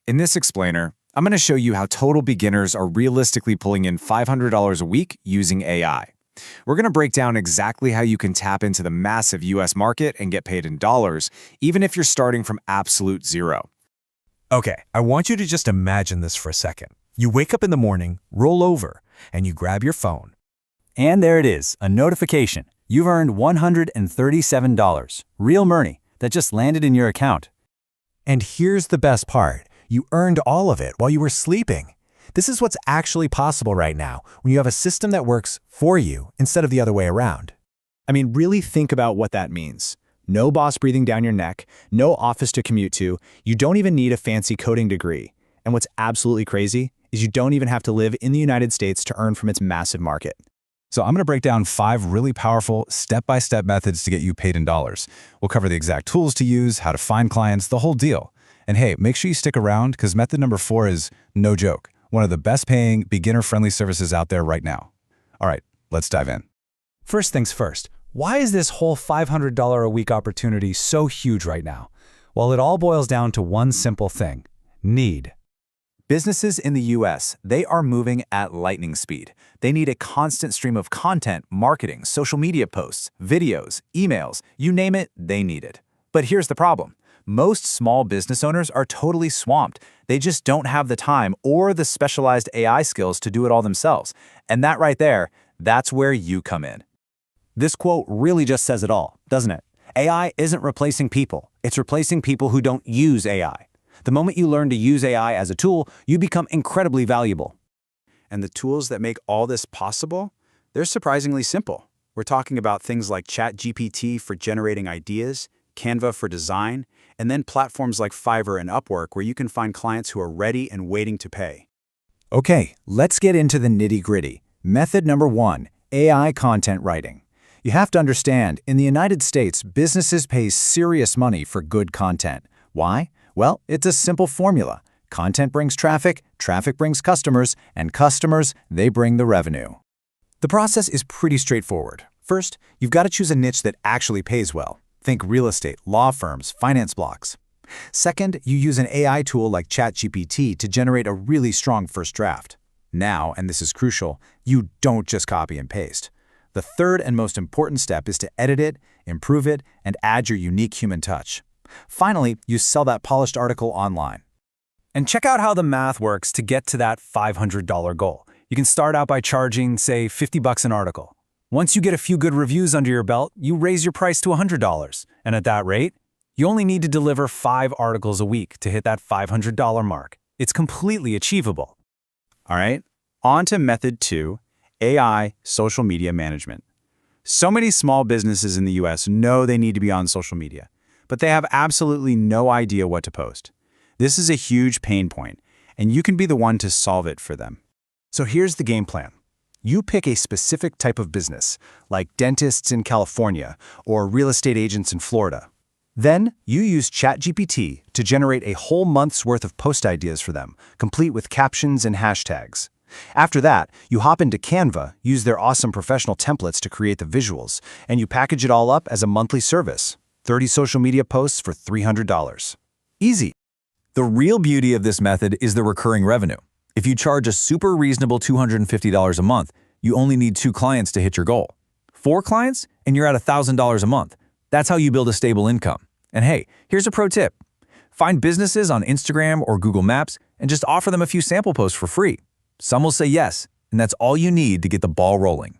In this explainer, I'm going to show you how total beginners are realistically pulling in $500 a week using AI. We're going to break down exactly how you can tap into the massive US market and get paid in dollars, even if you're starting from absolute zero. Okay, I want you to just imagine this for a second. You wake up in the morning, roll over, and you grab your phone. And there it is, a notification. You've earned $137, real money, that just landed in your account. And here's the best part. You earned all of it while you were sleeping. This is what's actually possible right now when you have a system that works for you instead of the other way around. I mean, really think about what that means. No boss breathing down your neck, no office to commute to, you don't even need a fancy coding degree. And what's absolutely crazy is you don't even have to live in the United States to earn from its massive market. So I'm going to break down 5 really powerful step-by-step methods to get you paid in dollars. We'll cover the exact tools to use, how to find clients, the whole deal. And hey, make sure you stick around because method number 4 is, no joke, one of the best paying, beginner-friendly services out there right now. All right, let's dive in. First things first, why is this whole $500 a week opportunity so huge right now? Well, it all boils down to one simple thing: need. Businesses in the US, they are moving at lightning speed. They need a constant stream of content, marketing, social media posts, videos, emails, you name it, they need it. But here's the problem. Most small business owners are totally swamped. They just don't have the time or the specialized AI skills to do it all themselves. And that right there, that's where you come in. This quote really just says it all, doesn't it? AI isn't replacing people. It's replacing people who don't use AI. The moment you learn to use AI as a tool, you become incredibly valuable. And the tools that make all this possible, they're surprisingly simple. We're talking about things like ChatGPT for generating ideas, Canva for design, and then platforms like Fiverr and Upwork where you can find clients who are ready and waiting to pay. Okay, let's get into the nitty-gritty. Method number 1, AI content writing. You have to understand, in the United States, businesses pay serious money for good content. Why? Well, it's a simple formula. Content brings traffic, traffic brings customers, and customers, they bring the revenue. The process is pretty straightforward. First, you've got to choose a niche that actually pays well. Think real estate, law firms, finance blocks. Second, you use an AI tool like ChatGPT to generate a really strong first draft. Now, and this is crucial, you don't just copy and paste. The third and most important step is to edit it, improve it, and add your unique human touch. Finally, you sell that polished article online. And check out how the math works to get to that $500 goal. You can start out by charging, say, $50 an article. Once you get a few good reviews under your belt, you raise your price to $100. And at that rate, you only need to deliver 5 articles a week to hit that $500 mark. It's completely achievable. All right, on to method 2, AI social media management. So many small businesses in the US know they need to be on social media, but they have absolutely no idea what to post. This is a huge pain point, and you can be the one to solve it for them. So here's the game plan. You pick a specific type of business, like dentists in California or real estate agents in Florida. Then you use ChatGPT to generate a whole month's worth of post ideas for them, complete with captions and hashtags. After that, you hop into Canva, use their awesome professional templates to create the visuals, and you package it all up as a monthly service. 30 social media posts for $300. Easy. The real beauty of this method is the recurring revenue. If you charge a super reasonable $250 a month, you only need 2 clients to hit your goal. 4 clients, and you're at $1,000 a month. That's how you build a stable income. And hey, here's a pro tip. Find businesses on Instagram or Google Maps and just offer them a few sample posts for free. Some will say yes, and that's all you need to get the ball rolling.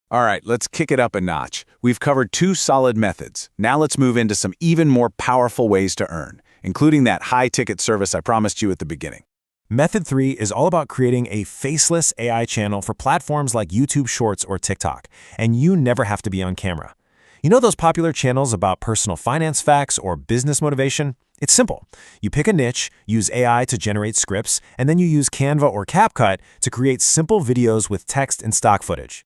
All right, let's kick it up a notch. We've covered 2 solid methods. Now let's move into some even more powerful ways to earn, including that high-ticket service I promised you at the beginning. Method 3 is all about creating a faceless AI channel for platforms like YouTube Shorts or TikTok, and you never have to be on camera. You know those popular channels about personal finance facts or business motivation? It's simple. You pick a niche, use AI to generate scripts, and then you use Canva or CapCut to create simple videos with text and stock footage.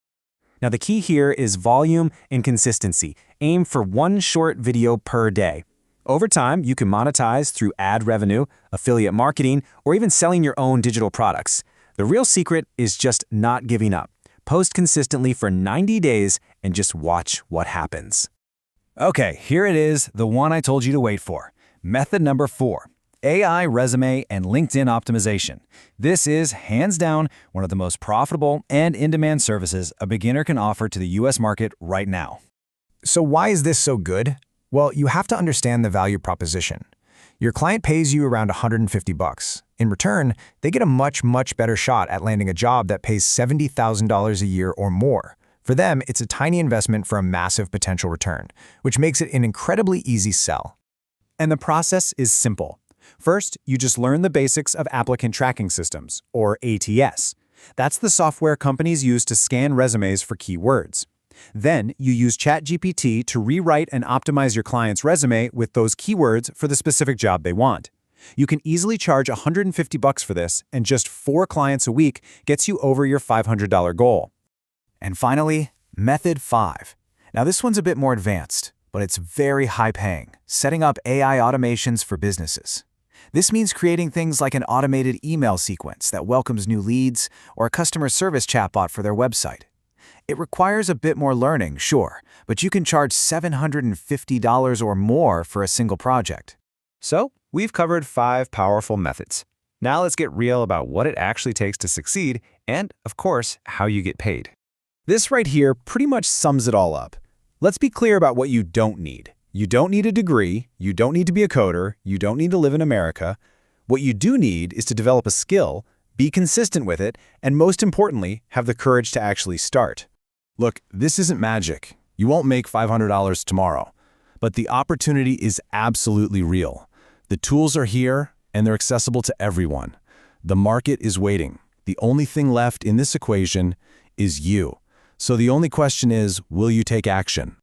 Now the key here is volume and consistency. Aim for 1 short video per day. Over time, you can monetize through ad revenue, affiliate marketing, or even selling your own digital products. The real secret is just not giving up. Post consistently for 90 days and just watch what happens. Okay, here it is, the one I told you to wait for. Method number 4, AI resume and LinkedIn optimization. This is, hands down, one of the most profitable and in-demand services a beginner can offer to the U.S. market right now. So why is this so good? Well, you have to understand the value proposition. Your client pays you around $150. In return, they get a much better shot at landing a job that pays $70,000 a year or more. For them, it's a tiny investment for a massive potential return, which makes it an incredibly easy sell. And the process is simple. First, you just learn the basics of applicant tracking systems, or ATS. That's the software companies use to scan resumes for keywords. Then, you use ChatGPT to rewrite and optimize your client's resume with those keywords for the specific job they want. You can easily charge $150 for this, and just 4 clients a week gets you over your $500 goal. And finally, Method 5. Now this one's a bit more advanced, but it's very high-paying, setting up AI automations for businesses. This means creating things like an automated email sequence that welcomes new leads or a customer service chatbot for their website. It requires a bit more learning, sure, but you can charge $750 or more for a single project. So, we've covered 5 powerful methods. Now let's get real about what it actually takes to succeed and, of course, how you get paid. This right here pretty much sums it all up. Let's be clear about what you don't need. You don't need a degree, you don't need to be a coder, you don't need to live in America. What you do need is to develop a skill, be consistent with it, and most importantly, have the courage to actually start. Look, this isn't magic. You won't make $500 tomorrow. But the opportunity is absolutely real. The tools are here, and they're accessible to everyone. The market is waiting. The only thing left in this equation is you. So the only question is, will you take action?